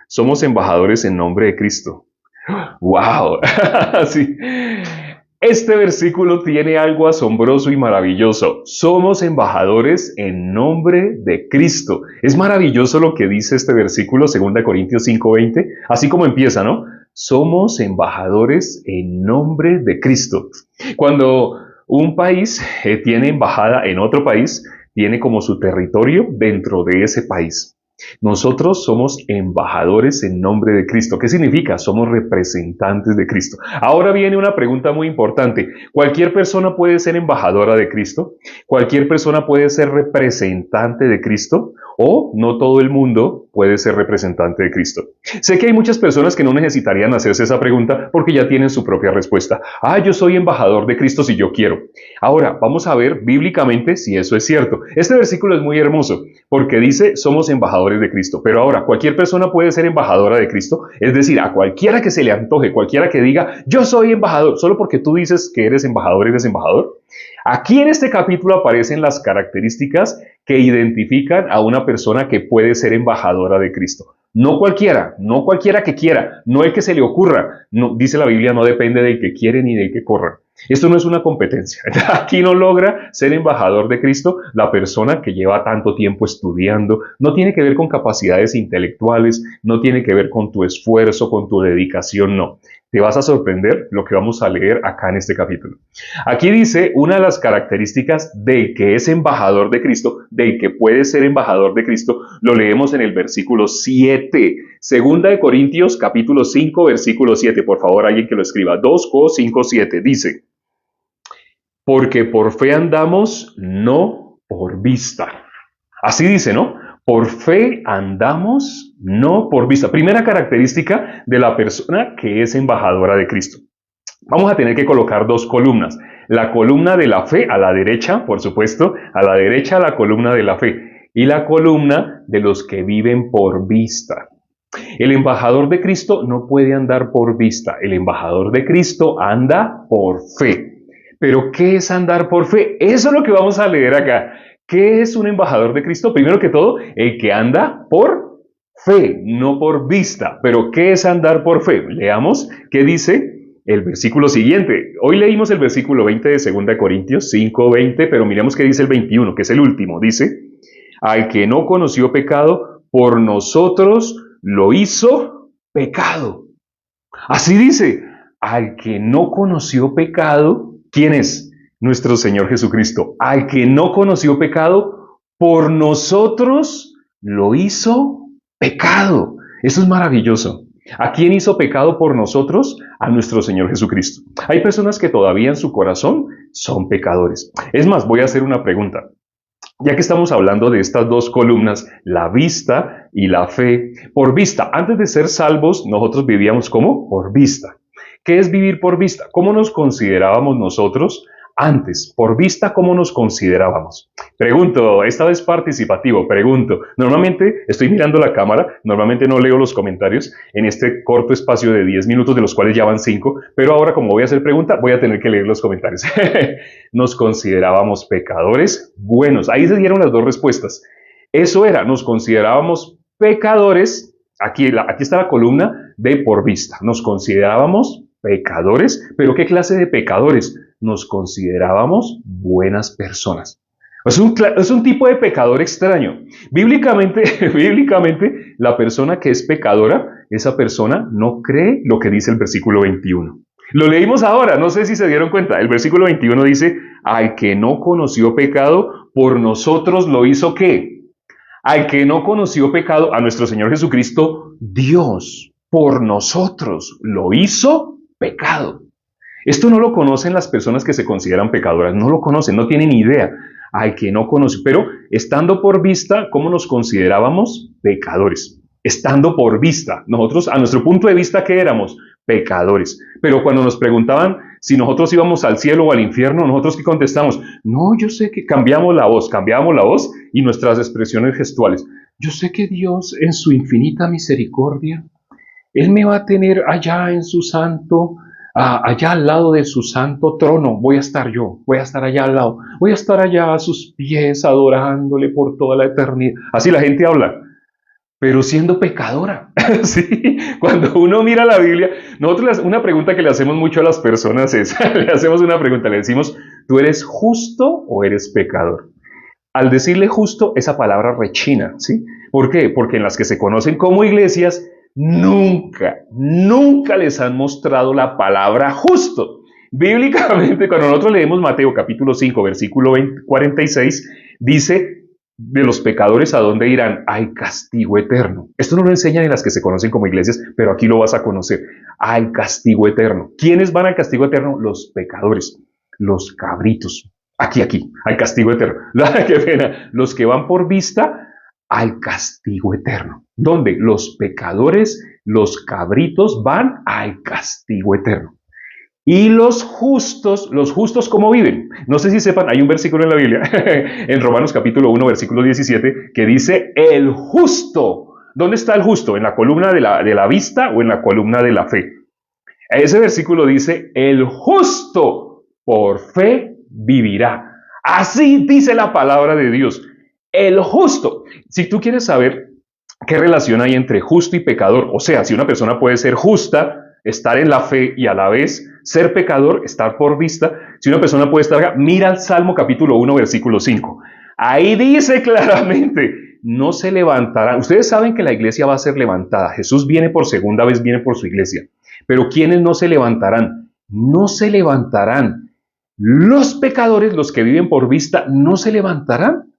Somos embajadores en nombre de Cristo. ¡Wow! Sí. Este versículo tiene algo asombroso y maravilloso. Somos embajadores en nombre de Cristo. Es maravilloso lo que dice este versículo, 2 Corintios 5:20, así como empieza, ¿no? Somos embajadores en nombre de Cristo. Cuando un país tiene embajada en otro país, tiene como su territorio dentro de ese país. Nosotros somos embajadores en nombre de Cristo. ¿Qué significa? Somos representantes de Cristo. Ahora viene una pregunta muy importante. ¿Cualquier persona puede ser embajadora de Cristo? ¿Cualquier persona puede ser representante de Cristo? ¿O no todo el mundo puede ser representante de Cristo? Sé que hay muchas personas que no necesitarían hacerse esa pregunta porque ya tienen su propia respuesta. Yo soy embajador de Cristo si yo quiero. Ahora, vamos a ver bíblicamente si eso es cierto. Este versículo es muy hermoso porque dice, somos embajadores de Cristo. Pero ahora, cualquier persona puede ser embajadora de Cristo. Es decir, a cualquiera que se le antoje, cualquiera que diga, yo soy embajador, solo porque tú dices que eres embajador, eres embajador. Aquí en este capítulo aparecen las características que identifican a una persona que puede ser embajadora de Cristo. No cualquiera, no cualquiera que quiera, no el que se le ocurra. No, dice la Biblia, no depende del que quiere ni del que corra. Esto no es una competencia. Aquí no logra ser embajador de Cristo la persona que lleva tanto tiempo estudiando. No tiene que ver con capacidades intelectuales, no tiene que ver con tu esfuerzo, con tu dedicación, no. Te vas a sorprender lo que vamos a leer acá en este capítulo. Aquí dice una de las características del que es embajador de Cristo, del que puede ser embajador de Cristo, lo leemos en el versículo 7. Segunda de Corintios, capítulo 5, versículo 7. Por favor, alguien que lo escriba. 2:5-7. Dice, porque por fe andamos, no por vista. Así dice, ¿no? Por fe andamos, no por vista. Primera característica de la persona que es embajadora de Cristo. Vamos a tener que colocar dos columnas. La columna de la fe a la derecha, por supuesto, a la derecha la columna de la fe y la columna de los que viven por vista. El embajador de Cristo no puede andar por vista. El embajador de Cristo anda por fe. Pero, ¿qué es andar por fe? Eso es lo que vamos a leer acá. ¿Qué es un embajador de Cristo? Primero que todo, el que anda por fe, no por vista. Pero, ¿qué es andar por fe? Leamos qué dice el versículo siguiente. Hoy leímos el versículo 20 de 2 Corintios 5:20, pero miremos qué dice el 21, que es el último. Dice, al que no conoció pecado, por nosotros lo hizo pecado. Así dice, al que no conoció pecado, ¿quién es? Nuestro Señor Jesucristo. Al que no conoció pecado, por nosotros lo hizo pecado. Eso es maravilloso. ¿A quién hizo pecado por nosotros? A nuestro Señor Jesucristo. Hay personas que todavía en su corazón son pecadores. Es más, voy a hacer una pregunta. Ya que estamos hablando de estas dos columnas, la vista y la fe, por vista, antes de ser salvos, nosotros vivíamos ¿cómo? Por vista. ¿Qué es vivir por vista? ¿Cómo nos considerábamos nosotros antes? Por vista, ¿cómo nos considerábamos? Pregunto, esta vez participativo, pregunto. Normalmente estoy mirando la cámara, normalmente no leo los comentarios en este corto espacio de 10 minutos, de los cuales ya van 5, pero ahora como voy a hacer pregunta, voy a tener que leer los comentarios. Nos considerábamos pecadores buenos. Ahí se dieron las dos respuestas. Eso era, nos considerábamos pecadores. Aquí está la columna de por vista. Nos considerábamos pecadores, pero ¿qué clase de pecadores? Nos considerábamos buenas personas. Es un tipo de pecador extraño. Bíblicamente, la persona que es pecadora, esa persona no cree lo que dice el versículo 21. Lo leímos ahora, no sé si se dieron cuenta. El versículo 21 dice, al que no conoció pecado, por nosotros lo hizo ¿qué? Al que no conoció pecado, a nuestro Señor Jesucristo, Dios, por nosotros lo hizo pecado. Esto no lo conocen las personas que se consideran pecadoras, no lo conocen, no tienen idea. Al que no conoce, pero estando por vista, ¿cómo nos considerábamos? Pecadores. Estando por vista, nosotros, a nuestro punto de vista, ¿qué éramos? Pecadores. Pero cuando nos preguntaban si nosotros íbamos al cielo o al infierno, nosotros ¿qué contestamos? No, yo sé que cambiamos la voz y nuestras expresiones gestuales. Yo sé que Dios, en su infinita misericordia, Él me va a tener allá en su santo, allá al lado de su santo trono. Voy a estar yo, voy a estar allá al lado, voy a estar allá a sus pies adorándole por toda la eternidad. Así la gente habla. pero siendo pecadora. Sí, cuando uno mira la Biblia, una pregunta que le hacemos mucho a las personas es, le hacemos una pregunta, le decimos, ¿tú eres justo o eres pecador? Al decirle justo, esa palabra rechina, ¿sí? ¿Por qué? Porque en las que se conocen como iglesias, nunca les han mostrado la palabra justo. Bíblicamente, cuando nosotros leemos Mateo capítulo 5, versículo 46, dice, de los pecadores a dónde irán, hay castigo eterno. Esto no lo enseñan en las que se conocen como iglesias, pero aquí lo vas a conocer. Hay castigo eterno. ¿Quiénes van al castigo eterno? Los pecadores, los cabritos. Aquí, hay castigo eterno. Qué pena. Los que van por vista, hay castigo eterno. ¿Dónde? Los pecadores, los cabritos van al castigo eterno. Y los justos, ¿cómo viven? No sé si sepan, hay un versículo en la Biblia, en Romanos capítulo 1, versículo 17, que dice, el justo. ¿Dónde está el justo? ¿En la columna de la vista o en la columna de la fe? Ese versículo dice, el justo por fe vivirá. Así dice la palabra de Dios. El justo. Si tú quieres saber qué relación hay entre justo y pecador, o sea, si una persona puede ser justa, estar en la fe y a la vez ser pecador, estar por vista, si una persona puede estar, mira el Salmo capítulo 1, versículo 5. Ahí dice claramente, no se levantarán. Ustedes saben que la iglesia va a ser levantada. Jesús viene por segunda vez, viene por su iglesia. Pero ¿quiénes no se levantarán? No se levantarán. Los pecadores, los que viven por vista, no se levantarán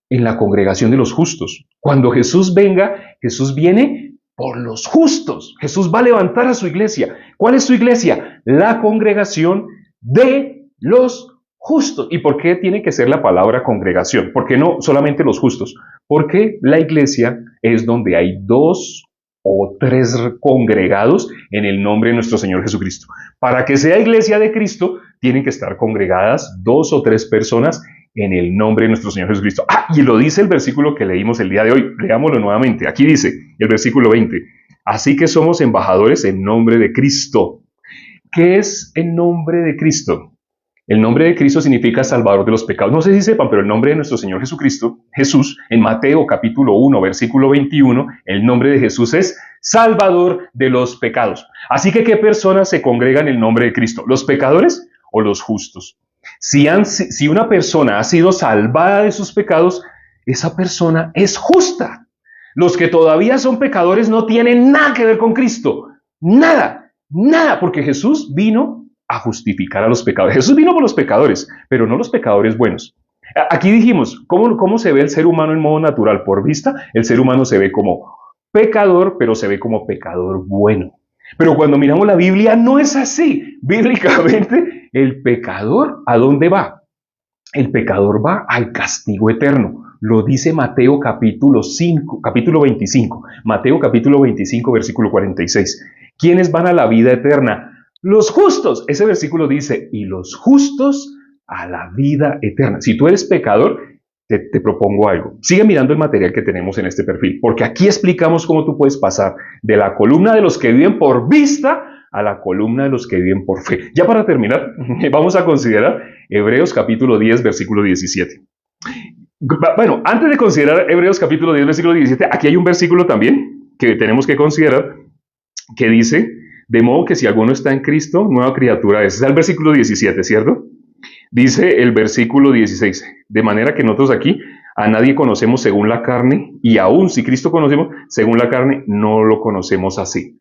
en la congregación de los justos. Cuando Jesús venga, Jesús viene por los justos. Jesús va a levantar a su iglesia. ¿Cuál es su iglesia? La congregación de los justos. ¿Y por qué tiene que ser la palabra congregación? ¿Por qué no solamente los justos? Porque la iglesia es donde hay 2 o 3 congregados en el nombre de nuestro Señor Jesucristo. Para que sea iglesia de Cristo, tienen que estar congregadas 2 o 3 personas en el nombre de nuestro Señor Jesucristo. Y lo dice el versículo que leímos el día de hoy. Leámoslo nuevamente. Aquí dice el versículo 20. Así que somos embajadores en nombre de Cristo. ¿Qué es en nombre de Cristo? El nombre de Cristo significa Salvador de los pecados. No sé si sepan, pero el nombre de nuestro Señor Jesucristo, Jesús, en Mateo capítulo 1, versículo 21, el nombre de Jesús es Salvador de los pecados. Así que, ¿qué personas se congregan en el nombre de Cristo? ¿Los pecadores o los justos? Si una persona ha sido salvada de sus pecados, esa persona es justa. Los que todavía son pecadores no tienen nada que ver con Cristo. Nada, porque Jesús vino a justificar a los pecadores. Jesús vino por los pecadores, pero no los pecadores buenos. Aquí dijimos, ¿cómo se ve el ser humano en modo natural? Por vista, el ser humano se ve como pecador, pero se ve como pecador bueno. Pero cuando miramos la Biblia, no es así. Bíblicamente, el pecador, ¿a dónde va? El pecador va al castigo eterno. Lo dice Mateo capítulo 25. Mateo capítulo 25, versículo 46. ¿Quiénes van a la vida eterna? Los justos. Ese versículo dice, y los justos a la vida eterna. Si tú eres pecador, te propongo algo. Sigue mirando el material que tenemos en este perfil, porque aquí explicamos cómo tú puedes pasar de la columna de los que viven por vista a la columna de los que viven por fe. Ya para terminar, vamos a considerar Hebreos capítulo 10, versículo 17. Bueno, antes de considerar Hebreos capítulo 10, versículo 17, aquí hay un versículo también que tenemos que considerar, que dice, de modo que si alguno está en Cristo, nueva criatura es. Es el versículo 17, ¿cierto? Dice el versículo 16, de manera que nosotros aquí a nadie conocemos según la carne, y aún si Cristo conocemos según la carne, no lo conocemos así.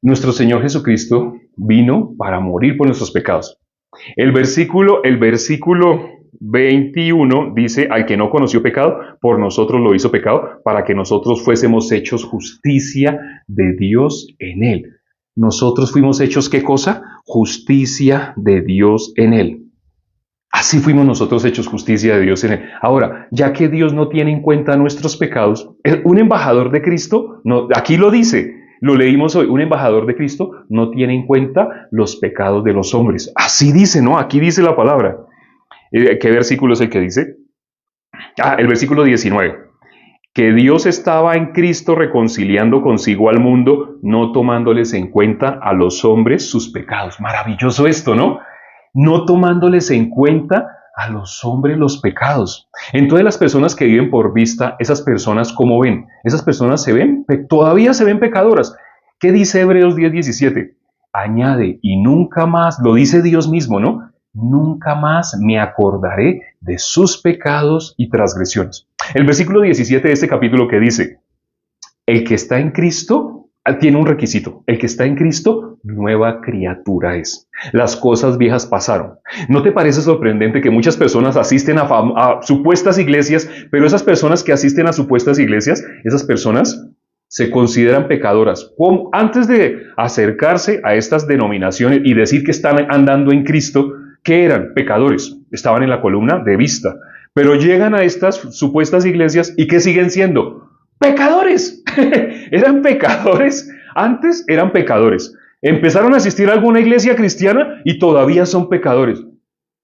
Nuestro Señor Jesucristo vino para morir por nuestros pecados. El versículo 21 dice, al que no conoció pecado, por nosotros lo hizo pecado, para que nosotros fuésemos hechos justicia de Dios en él. Nosotros fuimos hechos, ¿qué cosa? Justicia de Dios en él. Así fuimos nosotros hechos justicia de Dios en él. Ahora, ya que Dios no tiene en cuenta nuestros pecados, un embajador de Cristo, no, aquí lo dice, lo leímos hoy, un embajador de Cristo no tiene en cuenta los pecados de los hombres. Así dice, ¿no? Aquí dice la palabra. ¿Qué versículo es el que dice? El versículo 19. Que Dios estaba en Cristo reconciliando consigo al mundo, no tomándoles en cuenta a los hombres sus pecados. Maravilloso esto, ¿no? No tomándoles en cuenta a los hombres los pecados. Entonces las personas que viven por vista, esas personas, ¿cómo ven? Esas personas se ven, todavía se ven pecadoras. ¿Qué dice Hebreos 10:17? Añade, y nunca más, lo dice Dios mismo, ¿no? Nunca más me acordaré de sus pecados y transgresiones. El versículo 17 de este capítulo que dice, el que está en Cristo tiene un requisito. El que está en Cristo, nueva criatura es. Las cosas viejas pasaron. ¿No te parece sorprendente que muchas personas asisten a supuestas iglesias, pero esas personas que asisten a supuestas iglesias, esas personas se consideran pecadoras? Antes de acercarse a estas denominaciones y decir que están andando en Cristo, ¿qué eran? Pecadores. Estaban en la columna de vista. Pero llegan a estas supuestas iglesias y ¿qué siguen siendo? Pecadores. Eran pecadores. Antes eran pecadores. Empezaron a asistir a alguna iglesia cristiana y todavía son pecadores.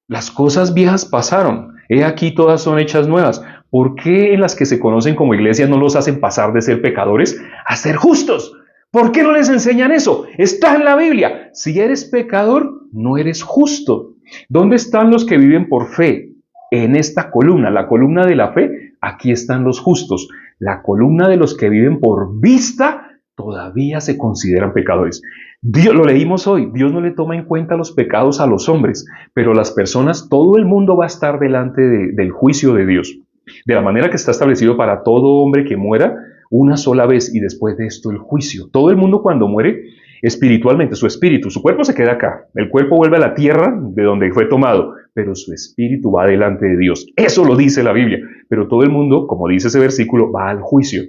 Las cosas viejas pasaron. He aquí todas son hechas nuevas. ¿Por qué en las que se conocen como iglesias no los hacen pasar de ser pecadores a ser justos? ¿Por qué no les enseñan eso? Está en la Biblia. Si eres pecador, no eres justo. ¿Dónde están los que viven por fe? En esta columna, la columna de la fe, aquí están los justos. La columna de los que viven por vista todavía se consideran pecadores. Dios, lo leímos hoy, Dios no le toma en cuenta los pecados a los hombres, pero las personas, todo el mundo va a estar delante del juicio de Dios. De la manera que está establecido para todo hombre que muera una sola vez y después de esto el juicio. Todo el mundo cuando muere espiritualmente, su espíritu, su cuerpo se queda acá. El cuerpo vuelve a la tierra de donde fue tomado, pero su espíritu va delante de Dios. Eso lo dice la Biblia. Pero todo el mundo, como dice ese versículo, va al juicio.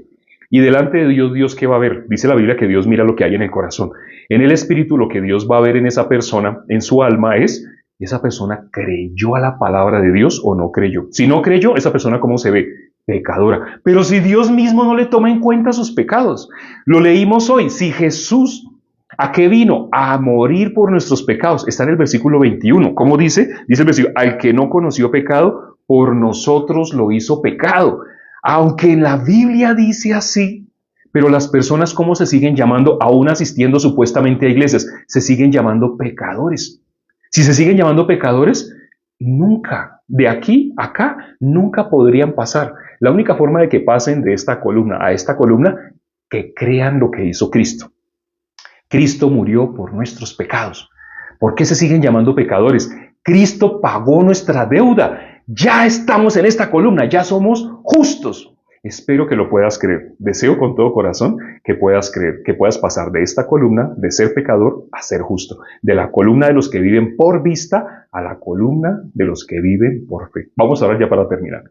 Y delante de Dios, ¿Dios qué va a ver? Dice la Biblia que Dios mira lo que hay en el corazón. En el espíritu, lo que Dios va a ver en esa persona, en su alma, es esa persona creyó a la palabra de Dios o no creyó. Si no creyó, esa persona ¿cómo se ve? Pecadora. Pero si Dios mismo no le toma en cuenta sus pecados. Lo leímos hoy. Si Jesús, ¿a qué vino? A morir por nuestros pecados. Está en el versículo 21. ¿Cómo dice? Dice el versículo, al que no conoció pecado, por nosotros lo hizo pecado. Aunque en la Biblia dice así, pero las personas ¿cómo se siguen llamando? Aún asistiendo supuestamente a iglesias, se siguen llamando pecadores. Si se siguen llamando pecadores, nunca, de aquí a acá, nunca podrían pasar. La única forma de que pasen de esta columna a esta columna, que crean lo que hizo Cristo. Cristo murió por nuestros pecados. ¿Por qué se siguen llamando pecadores? Cristo pagó nuestra deuda. Ya estamos en esta columna, ya somos justos. Espero que lo puedas creer. Deseo con todo corazón que puedas creer, que puedas pasar de esta columna de ser pecador a ser justo. De la columna de los que viven por vista a la columna de los que viven por fe. Vamos a ver ya para terminar.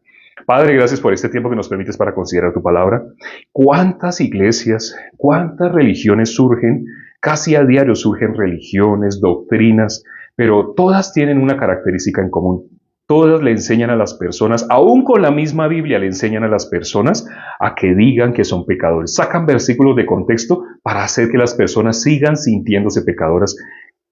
Padre, gracias por este tiempo que nos permites para considerar tu palabra. ¿Cuántas iglesias, cuántas religiones surgen? Casi a diario surgen religiones, doctrinas, pero todas tienen una característica en común. Todas le enseñan a las personas, aún con la misma Biblia, le enseñan a las personas a que digan que son pecadores. Sacan versículos de contexto para hacer que las personas sigan sintiéndose pecadoras,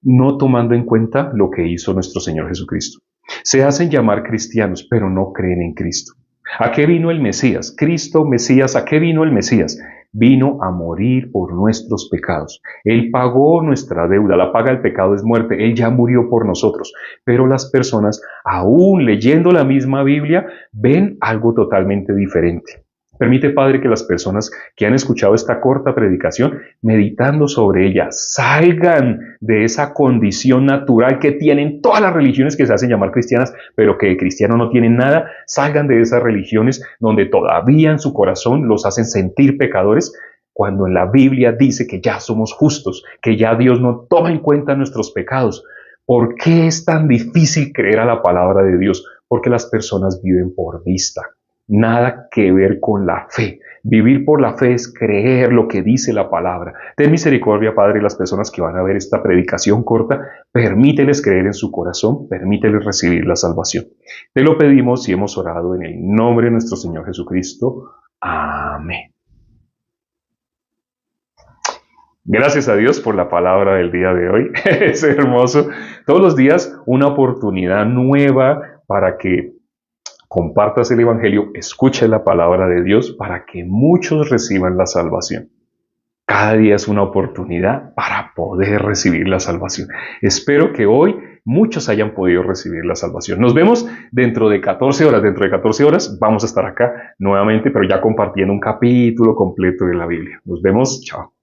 no tomando en cuenta lo que hizo nuestro Señor Jesucristo. Se hacen llamar cristianos, pero no creen en Cristo. ¿A qué vino el Mesías? Cristo, Mesías, ¿a qué vino el Mesías? Vino a morir por nuestros pecados. Él pagó nuestra deuda. La paga del pecado es muerte. Él ya murió por nosotros. Pero las personas, aún leyendo la misma Biblia, ven algo totalmente diferente. Permite, Padre, que las personas que han escuchado esta corta predicación, meditando sobre ella, salgan de esa condición natural que tienen todas las religiones que se hacen llamar cristianas, pero que de cristiano no tienen nada. Salgan de esas religiones donde todavía en su corazón los hacen sentir pecadores, cuando en la Biblia dice que ya somos justos, que ya Dios no toma en cuenta nuestros pecados. ¿Por qué es tan difícil creer a la palabra de Dios? Porque las personas viven por vista. Nada que ver con la fe. Vivir por la fe es creer lo que dice la palabra. Ten misericordia, Padre, y las personas que van a ver esta predicación corta, permíteles creer en su corazón, permíteles recibir la salvación. Te lo pedimos y hemos orado en el nombre de nuestro Señor Jesucristo. Amén. Gracias a Dios por la palabra del día de hoy. Es hermoso. Todos los días una oportunidad nueva para que compartas el Evangelio, escuches la palabra de Dios para que muchos reciban la salvación. Cada día es una oportunidad para poder recibir la salvación. Espero que hoy muchos hayan podido recibir la salvación. Nos vemos dentro de 14 horas. Dentro de 14 horas vamos a estar acá nuevamente, pero ya compartiendo un capítulo completo de la Biblia. Nos vemos. Chao.